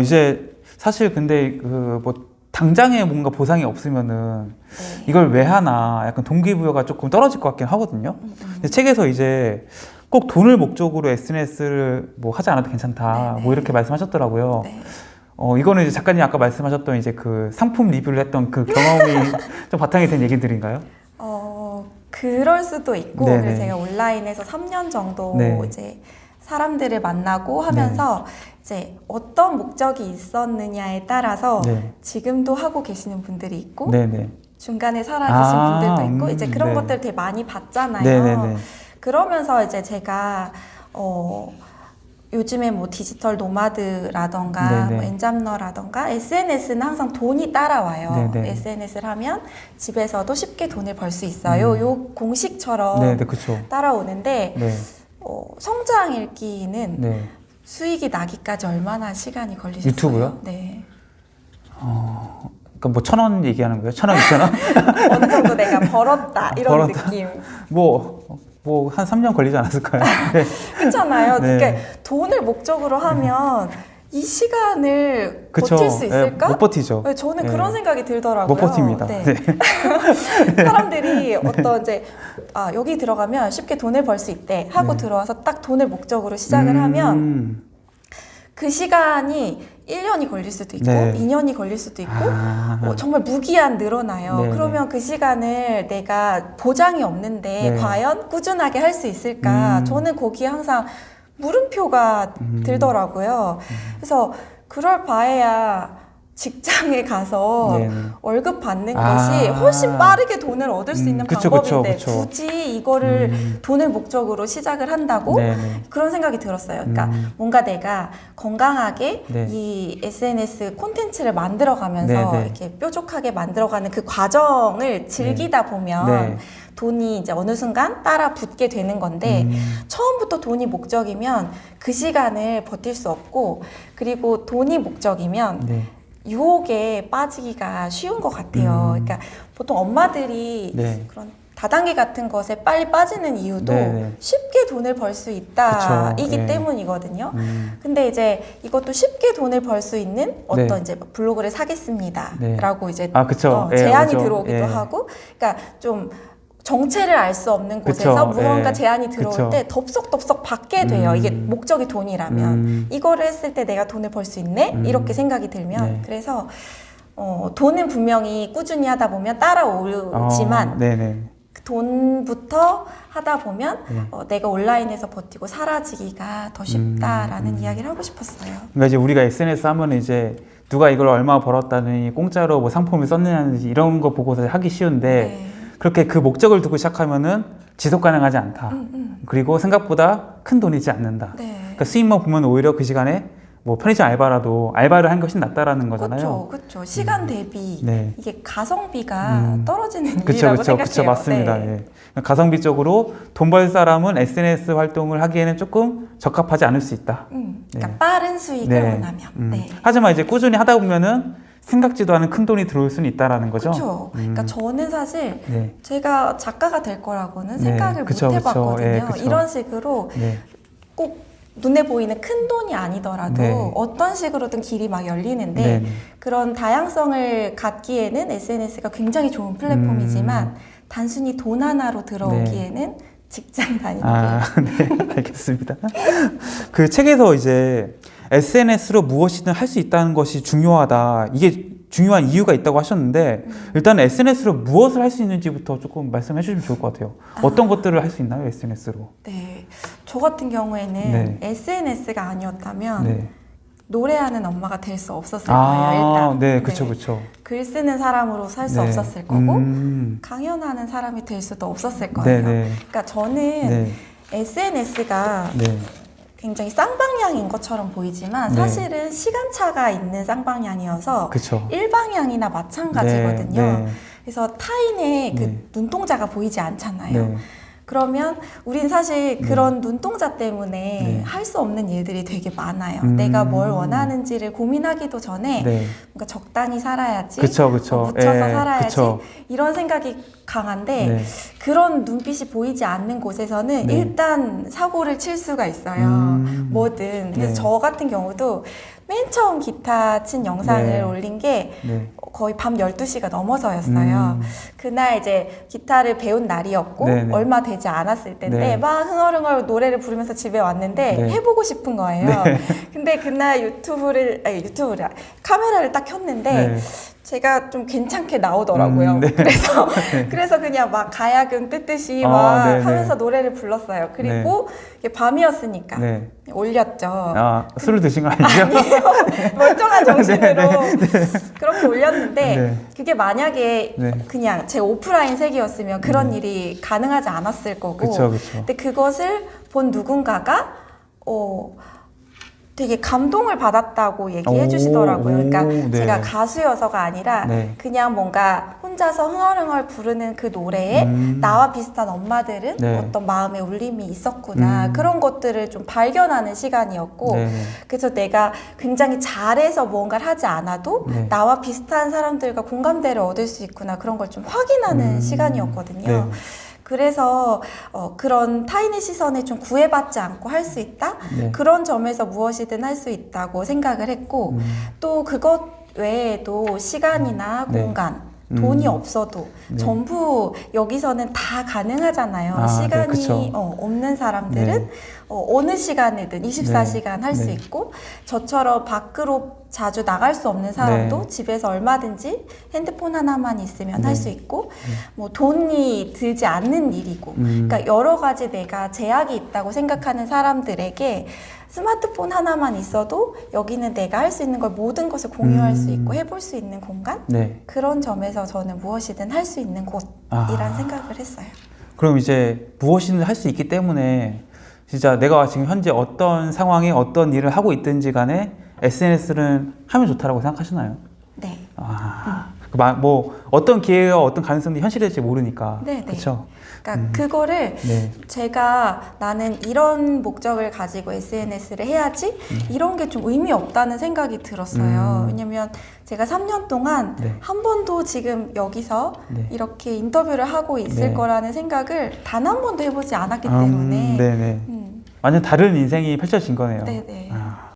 이제 사실 근데 그 뭐 당장에 뭔가 보상이 없으면은 네. 이걸 왜 하나 약간 동기부여가 조금 떨어질 것 같긴 하거든요. 근데 책에서 이제 꼭 돈을 목적으로 SNS를 뭐 하지 않아도 괜찮다 네네. 뭐 이렇게 말씀하셨더라고요. 네. 이거는 이제 작가님 아까 말씀하셨던 이제 그 상품 리뷰를 했던 그 경험이 좀 바탕이 된 얘기들인가요? 그럴 수도 있고, 네네. 그래서 제가 온라인에서 3년 정도 네. 이제 사람들을 만나고 하면서 이제 어떤 목적이 있었느냐에 따라서 네. 지금도 하고 계시는 분들이 있고, 네네. 중간에 사라지신 분들도 있고, 이제 그런 네. 것들 되게 많이 봤잖아요. 네네네. 그러면서 이제 제가 요즘에 뭐 디지털 노마드라던가 네네. 뭐 엔잡러라던가 SNS는 항상 돈이 따라와요. 네네. SNS를 하면 집에서도 쉽게 돈을 벌 수 있어요. 요 공식처럼 네네, 그쵸. 따라오는데 네. 성장 읽기는 네. 수익이 나기까지 얼마나 시간이 걸리셨어요? 유튜브요? 네. 그러니까 뭐 1,000원 얘기하는 거예요? 1,000원, 2,000원? 어느 정도 내가 벌었다 이런 벌었다. 느낌. 뭐 한 3년 걸리지 않았을까요? 네. 그렇잖아요. 네. 그러니까 돈을 목적으로 하면 이 시간을 그쵸. 버틸 수 있을까? 못 버티죠. 네, 저는 네. 그런 생각이 들더라고요. 못 버팁니다. 네. 네. 사람들이 어떤 이제 여기 들어가면 쉽게 돈을 벌 수 있대 하고 네. 들어와서 딱 돈을 목적으로 시작을 하면 그 시간이 1년이 걸릴 수도 있고 네. 2년이 걸릴 수도 있고 정말 무기한 늘어나요. 네. 그러면 그 시간을 내가 보장이 없는데 네. 과연 꾸준하게 할 수 있을까? 저는 거기에 항상 물음표가 들더라고요. 그래서 그럴 바에야 직장에 가서 네. 월급 받는 것이 훨씬 빠르게 돈을 얻을 수 있는 그쵸, 방법인데 그쵸, 그쵸. 굳이 이거를 돈을 목적으로 시작을 한다고? 네네. 그런 생각이 들었어요. 그러니까 뭔가 내가 건강하게 네. 이 SNS 콘텐츠를 만들어가면서 네네. 이렇게 뾰족하게 만들어가는 그 과정을 즐기다 보면 네. 돈이 이제 어느 순간 따라 붙게 되는 건데 처음부터 돈이 목적이면 그 시간을 버틸 수 없고 그리고 돈이 목적이면 네. 유혹에 빠지기가 쉬운 것 같아요. 그러니까 보통 엄마들이 네. 그런 다단계 같은 것에 빨리 빠지는 이유도 네네. 쉽게 돈을 벌 수 있다 그쵸. 이기 네. 때문이거든요. 근데 이제 이것도 쉽게 돈을 벌 수 있는 어떤 네. 이제 블로그를 사겠습니다. 네. 라고 이제 그쵸. 예, 제안이 오죠. 들어오기도 예. 하고, 그러니까 좀 정체를 알 수 없는 그쵸. 곳에서 무언가 예. 제안이 들어올 그쵸. 때 덥석덥석 받게 돼요. 이게 목적이 돈이라면. 이거를 했을 때 내가 돈을 벌 수 있네? 이렇게 생각이 들면. 네. 그래서 돈은 분명히 꾸준히 하다 보면 따라오지만 네네. 돈부터 하다 보면 네. 내가 온라인에서 버티고 사라지기가 더 쉽다라는 이야기를 하고 싶었어요. 그러니까 이제 우리가 SNS 하면 이제 누가 이걸 얼마 벌었다니 공짜로 뭐 상품을 썼느냐든지 이런 거 보고서 하기 쉬운데 네. 그렇게 그 목적을 두고 시작하면은 지속 가능하지 않다. 그리고 생각보다 큰 돈이지 않는다. 네. 그러니까 수익만 보면 오히려 그 시간에 뭐 편의점 알바라도 알바를 한 것이 낫다라는 거잖아요. 그렇죠. 시간 대비 네. 이게 가성비가 떨어지는 그쵸, 일이라고 그쵸, 생각해요. 그쵸, 맞습니다. 네. 예. 가성비 쪽으로 돈 벌 사람은 SNS 활동을 하기에는 조금 적합하지 않을 수 있다. 그러니까 네. 빠른 수익을 네. 원하면. 네. 하지만 이제 꾸준히 하다 보면은 생각지도 않은 큰 돈이 들어올 수는 있다라는 거죠. 그렇죠. 그러니까 저는 사실 네. 제가 작가가 될 거라고는 네. 생각을 그쵸, 못 그쵸. 해봤거든요. 예, 그쵸. 이런 식으로 네. 꼭 눈에 보이는 큰 돈이 아니더라도 네. 어떤 식으로든 길이 막 열리는데 네. 그런 다양성을 갖기에는 SNS가 굉장히 좋은 플랫폼이지만 단순히 돈 하나로 들어오기에는 직장 다니는 게 네, 알겠습니다. 그 책에서 이제 SNS로 무엇이든 할 수 있다는 것이 중요하다. 이게 중요한 이유가 있다고 하셨는데 일단 SNS로 무엇을 할 수 있는지부터 조금 말씀해 주시면 좋을 것 같아요. 어떤 것들을 할 수 있나요, SNS로? 네, 저 같은 경우에는 네. SNS가 아니었다면 네. 노래하는 엄마가 될 수 없었을 거예요. 일단 네, 그쵸, 그쵸. 글 쓰는 사람으로 살 수 네. 없었을 거고 강연하는 사람이 될 수도 없었을 거예요. 네, 네. 그러니까 저는 네. SNS가 네. 굉장히 쌍방향인 것처럼 보이지만 네. 사실은 시간차가 있는 쌍방향이어서 그쵸. 일방향이나 마찬가지거든요. 네, 네. 그래서 타인의 그 네. 눈동자가 보이지 않잖아요. 네. 그러면 우린 사실 그런 네. 눈동자 때문에 네. 할 수 없는 일들이 되게 많아요. 내가 뭘 원하는지를 고민하기도 전에 네. 뭔가 적당히 살아야지, 그쵸, 그쵸. 묻혀서 예, 살아야지 그쵸. 이런 생각이 강한데 네. 그런 눈빛이 보이지 않는 곳에서는 네. 일단 사고를 칠 수가 있어요. 뭐든. 그래서 네. 저 같은 경우도 맨 처음 기타 친 영상을 네. 올린 게 네. 거의 밤 12시가 넘어서였어요. 그날 이제 기타를 배운 날이었고 네네. 얼마 되지 않았을 때인데 네. 막 흥얼흥얼 노래를 부르면서 집에 왔는데 네. 해보고 싶은 거예요. 근데 그날 카메라를 딱 켰는데 네. 제가 좀 괜찮게 나오더라고요. 네. 그래서 그냥 막 가야금 뜨듯이 아, 막 네네. 하면서 노래를 불렀어요. 그리고 이게 밤이었으니까 네. 올렸죠. 아, 술을 드신 거 아니죠? 멀쩡한 정신으로 그렇게 올렸는데 네. 그게 만약에 네. 그냥 제 오프라인 세계였으면 그런 일이 가능하지 않았을 거고 그쵸, 그쵸. 근데 그것을 본 누군가가 되게 감동을 받았다고 얘기해 오, 주시더라고요. 그러니까 네. 제가 가수여서가 아니라 네. 그냥 뭔가 혼자서 흥얼흥얼 부르는 그 노래에 나와 비슷한 엄마들은 네. 어떤 마음의 울림이 있었구나. 그런 것들을 좀 발견하는 시간이었고 네. 그래서 내가 굉장히 잘해서 무언가를 하지 않아도 네. 나와 비슷한 사람들과 공감대를 얻을 수 있구나. 그런 걸 좀 확인하는 시간이었거든요. 네. 그래서 그런 타인의 시선에 좀 구애받지 않고 할 수 있다? 네. 그런 점에서 무엇이든 할 수 있다고 생각을 했고 또 그것 외에도 시간이나 네. 공간 돈이 없어도 네. 전부 여기서는 다 가능하잖아요. 아, 네, 시간이 그쵸. 없는 사람들은 네. 어느 시간이든 24시간 할 수 네. 있고 저처럼 밖으로 자주 나갈 수 없는 사람도 네. 집에서 얼마든지 핸드폰 하나만 있으면 네. 할 수 있고 뭐 돈이 들지 않는 일이고 그러니까 여러 가지 내가 제약이 있다고 생각하는 사람들에게 스마트폰 하나만 있어도 여기는 내가 할 수 있는 걸 모든 것을 공유할 수 있고 해볼 수 있는 공간? 네. 그런 점에서 저는 무엇이든 할 수 있는 곳이란 생각을 했어요. 그럼 이제 무엇이든 할 수 있기 때문에 진짜 내가 지금 현재 어떤 상황에 어떤 일을 하고 있든지 간에 SNS를 하면 좋다라고 생각하시나요? 네. 뭐 어떤 기회가 어떤 가능성이 현실될지 모르니까. 네, 네. 그렇죠. 그러니까 그거를 네. 제가 나는 이런 목적을 가지고 SNS를 해야지 이런 게 좀 의미 없다는 생각이 들었어요. 왜냐면 제가 3년 동안 네. 한 번도 지금 여기서 네. 이렇게 인터뷰를 하고 있을 네. 거라는 생각을 단 한 번도 해보지 않았기 때문에 네네. 완전 다른 인생이 펼쳐진 거네요. 네네.